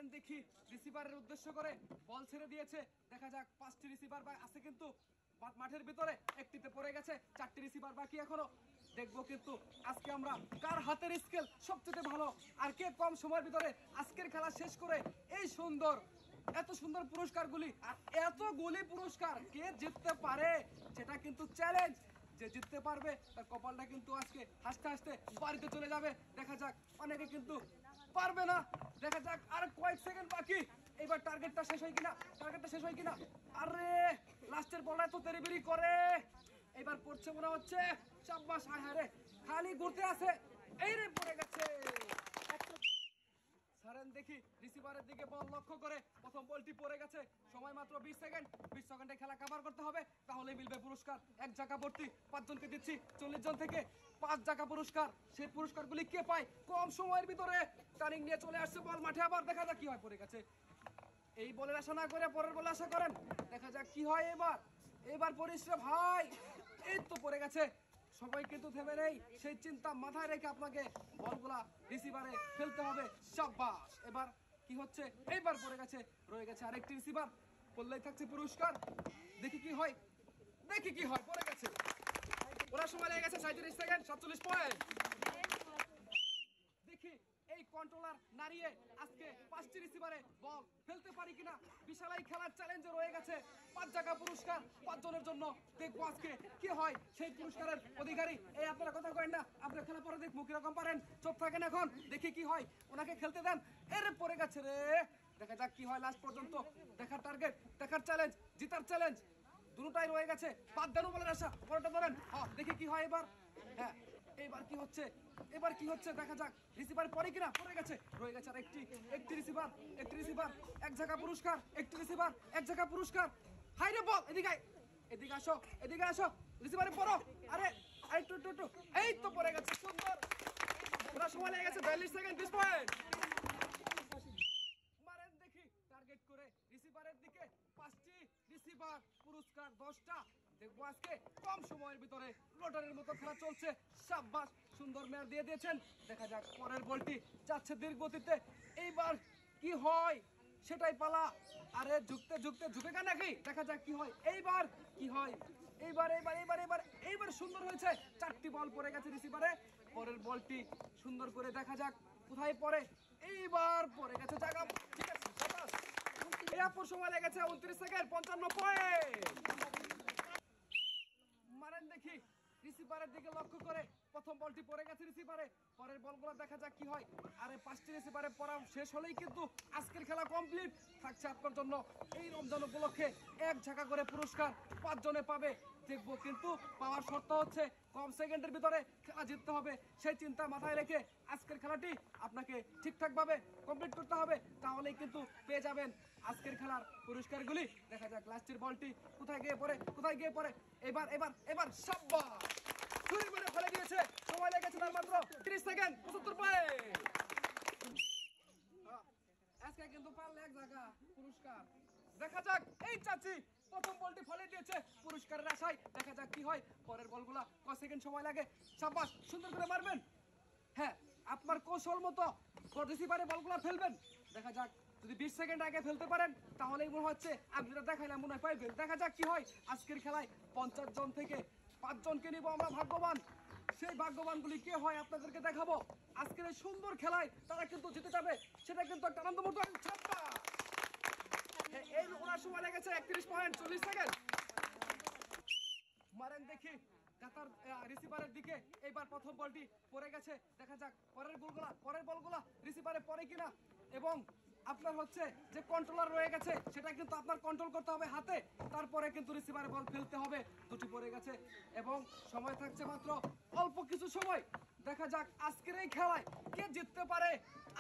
মারেন দেখি রিসিভারের উদ্দেশ্য করে বল ছেড়ে দিয়েছে। দেখা যাক 5টি রিসিভার আছে কিন্তু মাঠের ভিতরে, একটিতে পড়ে গেছে, 4টি রিসিভার বাকি এখনো। দেখবো কিন্তু আজকে আমরা কার হাতের স্কেল সবচেয়ে ভালো আর কে কম সময়ের ভিতরে আজকের খেলা শেষ করে এই সুন্দর এত সুন্দর পুরস্কারগুলি আর এতগুলি পুরস্কার কে জিততে পারে সেটা কিন্তু চ্যালেঞ্জ। যে জিততে পারবে তার কপালটা কিন্তু আজকে হাসতে হাসতে বাড়িতে চলে যাবে। দেখা যাক, অনেকে কিন্তু পারবে না। দেখা যাক আর কয়েক সেকেন্ড বাকি, এবার টার্গেটটা শেষ হয় কিনা। আরে লাস্টের বলটা তো তেরিবেরি করে, এবার পড়ছে মনে হচ্ছে। শাবাশ, হায় রে, খালি ঘুরতে আছে, এই রে পড়ে গেছে। সারেন দেখি রিসিভারের দিকে বল লক্ষ্য করে, প্রথম বলটি পড়ে গেছে। সময় মাত্র 20 সেকেন্ড, 20 সেকেন্ডে খেলা কভার করতে হবে, তাহলে মিলবে পুরস্কার। এক জায়গা ভর্তি 5 জনকে দিচ্ছি, 40 জন থেকে 5 জায়গা পুরস্কার। সেই পুরস্কারগুলি কে পায় কম সময়ের ভিতরে? টার্নিং নিয়ে চলে আসছে বল মাঠে, আবার দেখা যাক কি হয়। পড়ে গেছে, এই বলের আশা না করে পরের বলে আশা করেন। দেখা যাক কি হয় এবার পরিশ্রম ভাই, এই তো পড়ে গেছে। সবাই কিন্তু থেমে নেই, সেই চিন্তা মাথায় রেখে আপনাকে বলগুলা রিসিভারে ফেলতে হবে। শাবাশ, এবার কি হচ্ছে? এইবার পড়ে গেছে, রয়ে গেছে আরেকটি রিসিভার, পড়লেই থাকছে পুরস্কার। দেখি কি হয়, পড়ে গেছে। ওরা সময় লেগে গেছে 37 সেকেন্ড, 47 পয়েন্ট। দেখি এই কন্ট্রোলার নাড়িয়ে আজকে 5টি রিসিভারে বল ফেলতে পারি কিনা। বিশাল এই খেলার চ্যালেঞ্জে রয়ে গেছে 5 জায়গা পুরস্কার 5 জনের জন্য। দেখবো আজকে কি হয় সেই পুরস্কারের অধিকারী। এই আপনারা কথা করেন না, আপনারা খেলা পরে দেখবো কিরকম পারেন। চুপ থাকেন এখন, দেখি কি হয়, ওনাকে খেলতে দেন। এর পড়ে গেছে রে, দেখা যাক কি হয় লাস্ট পর্যন্ত। দেখার টার্গেট, দেখার চ্যালেঞ্জ, জিতার চ্যালেঞ্জ দুটোটাই রয়ে গেছে। বাদ দেন বলেন আশা, পরেরটা ধরেন। দেখি কি হয় এবার। হ্যাঁ, এবার কি হচ্ছে দেখা যাক। রিসিভার পরে কিনা, পড়ে গেছে, রয়ে গেছে আর একটি রিসিভার, এক জায়গা পুরস্কার, একটি রিসিভার, এক জায়গা পুরস্কার। হাই রে বল, এদিকে আসো, রিসিভারে পড়ো। আরে একটু এই তো পড়ে গেছে, সুন্দর। ওরা সময় লেগে গেছে 42 সেকেন্ড, 20 পয়েন্ট। মারেন দেখি টার্গেট করে রিসিভারের দিকে, 5টি রিসিভার, পুরস্কার 10টা। দেখবো আজকে কম সময়ের ভিতরে লটারির মতো খেলা চলছে। শাবাশ, সুন্দর মেয়ার দিয়ে দিয়েছেন। দেখা যাক পরের বলটি যাচ্ছে ধীর গতিতে, এইবার কি হয় সেটাই পালা। আরে ঝুঁকে কেন নাকি, দেখা যাক কি হয় এইবার। এইবার সুন্দর হয়েছে। 4টি বল পড়ে গেছে রিসিভারে, পরের বলটি সুন্দর করে দেখা যাক কোথায় পড়ে। এইবার পড়ে গেছে জায়গা, ঠিক আছে। সময় লেগেছে 29 সেকেন্ড, 55 পয়েন্ট। মারেন দেখি রিসিভারের দিকে লক্ষ্য করে, প্রথম বলটি পড়ে গেছে রিসিভারে, পরের বলগুলো দেখা যাক কি হয়। আরে 5টি রিসিভারে পড়া শেষ হলেই কিন্তু আজকের খেলা কমপ্লিট। থাকছে আপনার জন্য এই রমজান উপলক্ষে 1 ঝাঁকা করে পুরস্কার, 5 জনে পাবে। দেখবো কিন্তু পাওয়ার শর্ত হচ্ছে কম সেকেন্ডের ভিতরে খেলা জিততে হবে। সেই চিন্তা মাথায় রেখে আজকের খেলাটি আপনাকে ঠিকঠাকভাবে কমপ্লিট করতে হবে, তাহলেই কিন্তু পেয়ে যাবেন আজকের খেলার পুরস্কারগুলি। দেখা যাক লাস্টের বলটি কোথায় গিয়ে পড়ে। এবার শাবাশ, ছুরি করে ফেলে দিয়েছে। সময় লেগেছে তার মাত্র 30 সেকেন্ড, 75 পয়েন্ট। আজকে কিন্তু পারলে 1 জায়গা পুরস্কার। দেখা যাক এই চাচি প্রথম বলটি ফলে দিয়েছে পুরস্কারের আশায়। দেখা যাক কি হয় পরের বলগুলা, কয় সেকেন্ড সময় লাগে। শাবাশ, সুন্দর করে মারবেন। হ্যাঁ, আপনার কৌশল মতো রিসিভারে বলগুলা ফেলবেন। দেখা যাক যদি 20 সেকেন্ড আগে ফেলতে পারেন তাহলেই মনে হচ্ছে আমি যেটা দেখাইলাম মনে হয় পাইবেন। দেখা যাক কি হয় আজকের খেলায়। 50 জন থেকে 5 জনকে নিব আমরা ভাগ্যবান। সেই ভাগ্যবানগুলি কে হয় আপনাদেরকে দেখাবো। আজকের এই সুন্দর খেলায় তারা কিন্তু জিতে যাবে, সেটা কিন্তু একটা আনন্দমূর্ত ছাপ্পা। এই ওনার সময় লেগেছে 31 পয়েন্ট, 40 সেকেন্ড। মারেন দেখি কাতার রিসিভারের দিকে, এইবার প্রথম বলটি পড়ে গেছে। দেখা যাক পরের বলগুলা রিসিভারে পড়ে কিনা। এবং আপনার হচ্ছে যে কন্ট্রোলার রয়ে গেছে সেটা কিন্তু আপনার কন্ট্রোল করতে হবে হাতে, তারপরে কিন্তু রিসিভারে বল ফেলতে হবে। দুটি পড়ে গেছে এবং সময় থাকছে মাত্র অল্প কিছু সময়। দেখা যাক আজকের এই খেলায় কে জিততে পারে।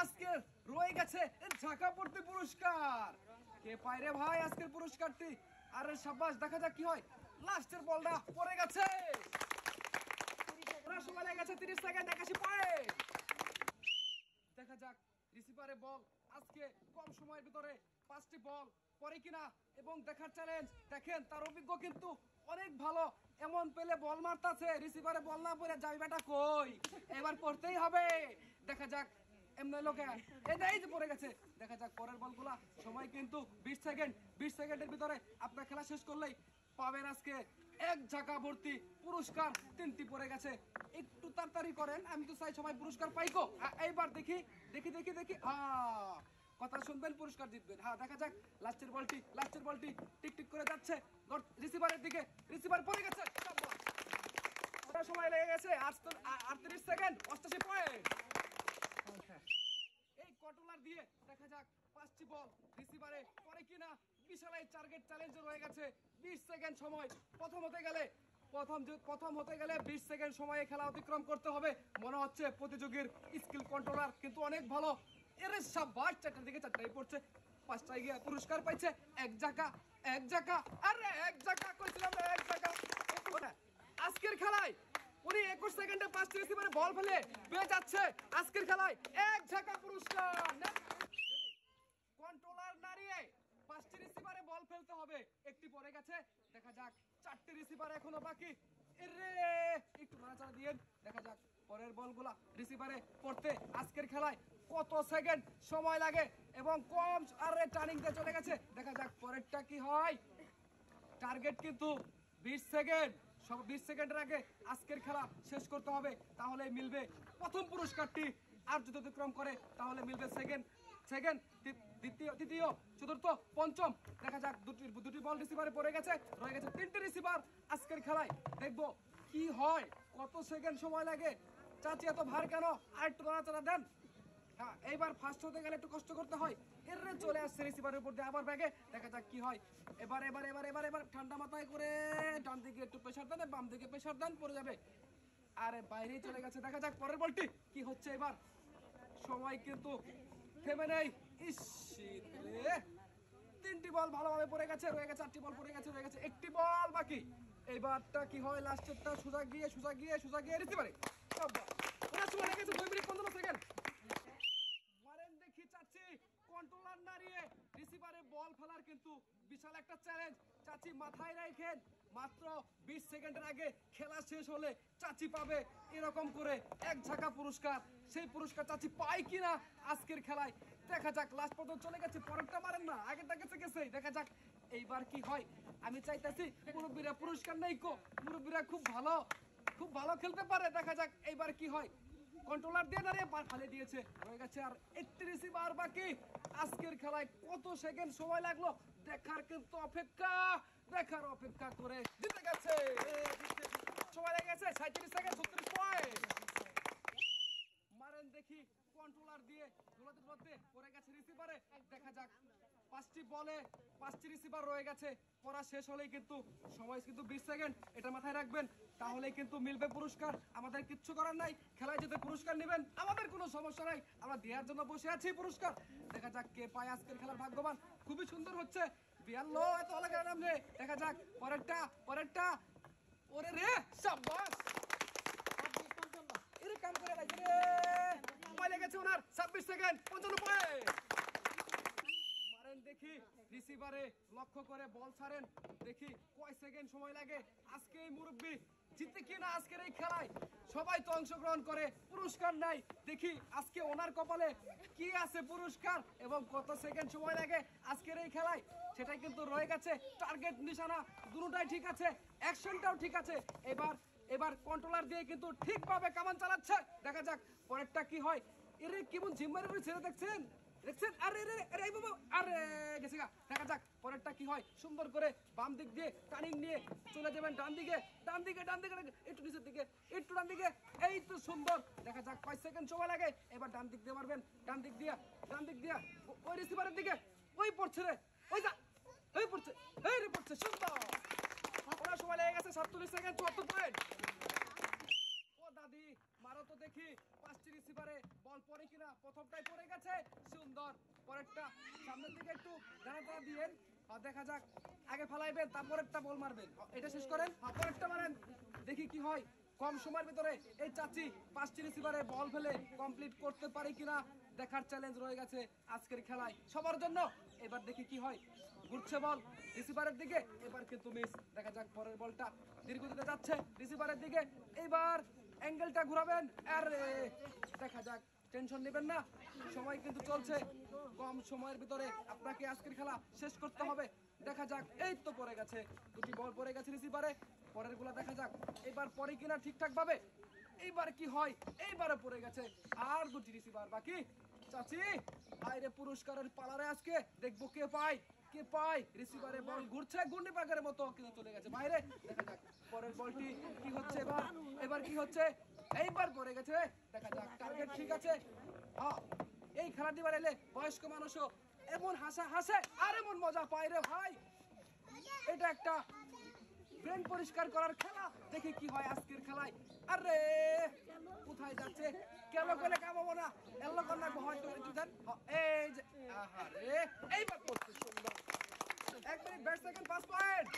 আজকের রয়ে গেছে ঝাঁকা পড়তে পুরস্কার, কে পায় রে ভাই আজকের পুরস্কারটি। আরে শাবাশ, দেখা যাক কি হয়। লাস্টের বলটা পড়ে গেছে, সময় লেগে গেছে 30 সেকেন্ড, 81 পয়েন্ট। দেখা যাক রিসিভারে বল আজকে কম সময়ের ভিতরে 5টি বল পড়ে কিনা। এবং দেখার চ্যালেঞ্জ, দেখেন তার অভিজ্ঞ কিন্তু অনেক ভালো। এমন পেলে বল মারতাছে, রিসিভারে বল না পড়ে যাই বেটা কই, এবার পড়তেই হবে। দেখা যাক এমনি লোকে এই যে পড়ে গেছে। দেখা যাক পরের বলগুলা। সময় কিন্তু 20 সেকেন্ড। 20 সেকেন্ডের ভিতরে আপনার খেলা শেষ করলেই পাবেন আজকে এক ঝাঁকা ভর্তি পুরস্কার। 3টি পড়ে গেছে, একটু তাড়াতাড়ি করেন, আমি তো চাই সবাই পুরস্কার পাইকো। এইবার দেখি দেখি দেখি দেখি কথা শুনবেন, পুরস্কার জিতবেন। হ্যাঁ, দেখা যাক লাস্টের বলটি টিক টিক করে যাচ্ছে রিসিভারের দিকে। রিসিভার পড়ে গেছে। সময় লেগে গেছে 38 সেকেন্ড, 88 পয়েন্ট। এই কন্ট্রোলার দিয়ে দেখা যাক 5টি বল রিসিভারে পড়ে কিনা। বিশাল এই টার্গেট চ্যালেঞ্জ রয়ে গেছে। 20 সেকেন্ড সময়। প্রথম হতে গেলে 20 সেকেন্ড সময়ে খেলা অতিক্রম করতে হবে। মনে হচ্ছে প্রতিযোগীর স্কিল কন্ট্রোলার কিন্তু অনেক ভালো। এরে সাবাস, 4টার দিকে 4টাই পড়ছে, 5টায় গিয়ে পুরস্কার পাইছে। এক জায়গা আরে এক জায়গা কইছিলাম না, এক জায়গা। আজকের খেলায় উনি 21 সেকেন্ডে 5টি রিসিভারে বল ফেলে পেয়ে যাচ্ছে আজকের খেলায় এক ঝাঁকা পুরস্কার। কন্ট্রোলার নাড়িয়ে 5টি রিসিভারে বল ফেলতে হবে, একটি পড়ে গেছে। দেখা যাক 4টি রিসিভার এখনো বাকি। এরে একটু নাড়াচাড়া দিয়ে দেখা যাক পরের বলগুলা রিসিভারে পড়তে আজকের খেলায় কত সেকেন্ড সময় লাগে এবং কম আরে টার্নিং দিয়ে চলে গেছে। দেখা যাক পরেরটা কি হয়। টার্গেট কিন্তু 20 সেকেন্ড। সব 20 সেকেন্ডের আগে আজকের খেলা শেষ করতে হবে, তাহলে মিলবে প্রথম পুরস্কারটি। আর যদি অতিক্রম করে তাহলে মিলবে সেকেন্ড, তৃতীয়, চতুর্থ, পঞ্চম। দেখা যাক দুটি বল রিসিভারে পড়ে গেছে, রয়ে গেছে 3টি রিসিভার। আজকের খেলায় দেখবো কি হয়, কত সেকেন্ড সময় লাগে। চাচি এত ভার কেন? আর একটু নড়াচড়া দেন। হ্যাঁ, এইবার ফার্স্ট হতে গেলে একটু কষ্ট করতে হয়। এর চলে আসছে রিসিভারের উপর দিয়ে আবার ব্যাগে। দেখা যাক কি হয়। এবার ঠান্ডা মাথায় করে ডান দিকে একটু প্রেসার দেন, বাম দিকে প্রেসার দেন, পড়ে যাবে। আরে বাইরেই চলে গেছে। দেখা যাক পরের বলটি কি হচ্ছে। এবার সময় কিন্তু থেমে নেই। ইস রে, 3টি বল ভালোভাবে পড়ে গেছে, রয়ে গেছে 8টি বল পড়ে গেছে, রয়ে গেছে 1টি বল বাকি। এইবারটা কি হয়, লাস্টেরটা সোজা গিয়ে রিসিভারে। ওরা চলে গেছে 2 মিনিট 15 সেকেন্ড। মারেন দেখি চাচি, কন্ট্রোলার নাড়িয়ে রিসিভারে বল ফেলার কিন্তু বিশাল একটা চ্যালেঞ্জ। চাচি মাথায় রাখেন, মাত্র 20 সেকেন্ডের আগে খেলা শেষ হলে চাচি পাবে এরকম করে এক ঝাঁকা পুরস্কার। সেই পুরস্কার চাচি পায় কিনা আজকের খেলায় দেখা যাক। লাস্ট পর্যন্ত চলে গেছে, পরেরটা মারেন না, আগেরটা গেছে। দেখা যাক এইবার কি হয়। আমি চাইতেছি মুরব্বীরা পুরস্কার নেই কো, মুরব্বীরা খুব ভালো খেলতে পারে। দেখা যাক এইবার কি হয়। কন্ট্রোলার দিয়ে দাঁড়িয়ে ফালে দিয়েছে, হয়ে গেছে আর 31 বার বাকি। আজকের খেলায় কত সেকেন্ড সময় লাগলো দেখার কিন্তু অপেক্ষা করে জিতে গেছে। সময় লেগে গেছে 37 সেকেন্ড, 36 পয়েন্ট। মারেন দেখি কন্ট্রোলার দিয়ে ধুলাতে পড়ে গেছে রিসিভারে। দেখা যাক 5টি বলে 5টি রিসিভার রয়ে গেছে। পড়া শেষ হলেই কিন্তু সময় কিন্তু 20 সেকেন্ড, এটা মাথায় রাখবেন, তাহলেই কিন্তু মিলবে পুরস্কার। আমাদের কিচ্ছু করার নাই, খেলায় যদি পুরস্কার নেবেন আমাদের কোনো সমস্যা নাই, আমরা দেওয়ার জন্য বসে আছি পুরস্কার। দেখা যাক কে পায় আজকের খেলার ভাগ্যবান। খুবই সুন্দর হচ্ছে, বিয়াল্লো এত ভালো খেলা নামলে। দেখা যাক পরেরটা ওরে রে সাবাস, এর কাম করে লাগছে রে। সময় লেগেছে ওনার 26 সেকেন্ড, 55 পয়েন্ট। মারেন দেখি রিসিভারে লক্ষ্য করে বল ছাড়েন, দেখি কয় সেকেন্ড সময় লাগে। আজকে এই মুরব্বি জিতে কিনা আজকের এই খেলায়। সবাই তো অংশগ্রহণ করে, পুরস্কার নাই। দেখি আজকে ওনার কপালে কি আছে পুরস্কার এবং কত সেকেন্ড সময় লাগে আজকের এই খেলায়, সেটাই কিন্তু রয়ে গেছে। টার্গেট নিশানা দুটোটাই ঠিক আছে, অ্যাকশনটাও ঠিক আছে। এবার কন্ট্রোলার দিয়ে কিন্তু ঠিকভাবে কামান চালাচ্ছে। দেখা যাক পরেরটা কি হয়। এরে কেমন জিম্মারে ছেড়ে দেখছেন। আরে বাবা, আরে গেছে গা। দেখা যাক পরেরটা কি হয়। সুন্দর করে বাম দিক দিয়ে টার্নিং নিয়ে চলে যাবেন ডান দিকে, একটু নিচের দিকে, একটু ডান দিকে। এই তো সুন্দর। দেখা যাক 5 সেকেন্ড সময় লাগে। এবার ডান দিক দিয়ে মারবেন, ডান দিক দিয়া ওই রিসিভারের দিকে। ওই পড়ছে রে, ওই যা, এই পড়ছে, এই রে পড়ছে। সুন্দর। ওনার সময় লেগে গেছে 47 সেকেন্ড, 74 পয়েন্ট। দাদি মারো তো দেখি 5টি রিসিভারে বল পড়ে কিনা। প্রথমটাই পড়ে গেছে, সুন্দর। পরেরটা সামনের দিকে একটু দাঁড়া দিয়েন। দেখা যাক আগে ফালাইবেন, তারপরেরটা বল মারবেন। এটা শেষ করেন, পরেরটা মারেন, দেখি কি হয়। কম সময়ের ভিতরে এই চাচি 5টি রিসিভারে বল ফেলে কমপ্লিট করতে পারে কিনা দেখার চ্যালেঞ্জ রয়ে গেছে আজকের খেলায় সবার জন্য। এবার দেখি কি হয়। ঘুরছে বল রিসিভারের দিকে, এবার কিন্তু মিস। দেখা যাক পরের বলটা দীর্ঘ যাচ্ছে রিসিভারের দিকে। এবার অ্যাঙ্গেলটা ঘুরাবেন, আরে দেখা যাক টেনশন নেবেন না, সময় কিন্তু চলছে, কম সময়ের ভিতরে আপনাকে আজকের খেলা শেষ করতে হবে। দেখা যাক, এই তো পড়ে গেছে, দুটি বল পড়ে গেছে রিসিভারে, পরের গুলা দেখা যাক এবার পরে কিনা ঠিকঠাক ভাবে। এইবার কি হয়, এইবারে পড়ে গেছে, আর দুটি রিসিভার বাকি। চাচি আইরে পুরস্কারের পালারে আজকে দেখবো কে পায়, কে পায়। রিসিভারে বল ঘুরছে গুন্ডি পাকের মতো, কিন্তু চলে গেছে বাইরে। দেখা যাক পরের বলটি কি হচ্ছে, এবার এবার কি হচ্ছে, এইবার পড়ে গেছে। দেখা যাক টার্গেট ঠিক আছে। হ্যাঁ, এই খেলাটি এলে বয়স্ক মানুষও এমন হাসা হাসে আর এমন মজা পায় রে ভাই। এটা একটা ব্রেন পরিষ্কার করার খেলা, দেখি কি হয় আজকের খেলায়। আরে কোথায় যাচ্ছে, কেন করে কামাবো না, এলো কন্যা হয়তো একটু দেন। এই যে আহারে, এইবার করছে সুন্দর, 1 মিনিট 20 সেকেন্ড 5 পয়েন্ট।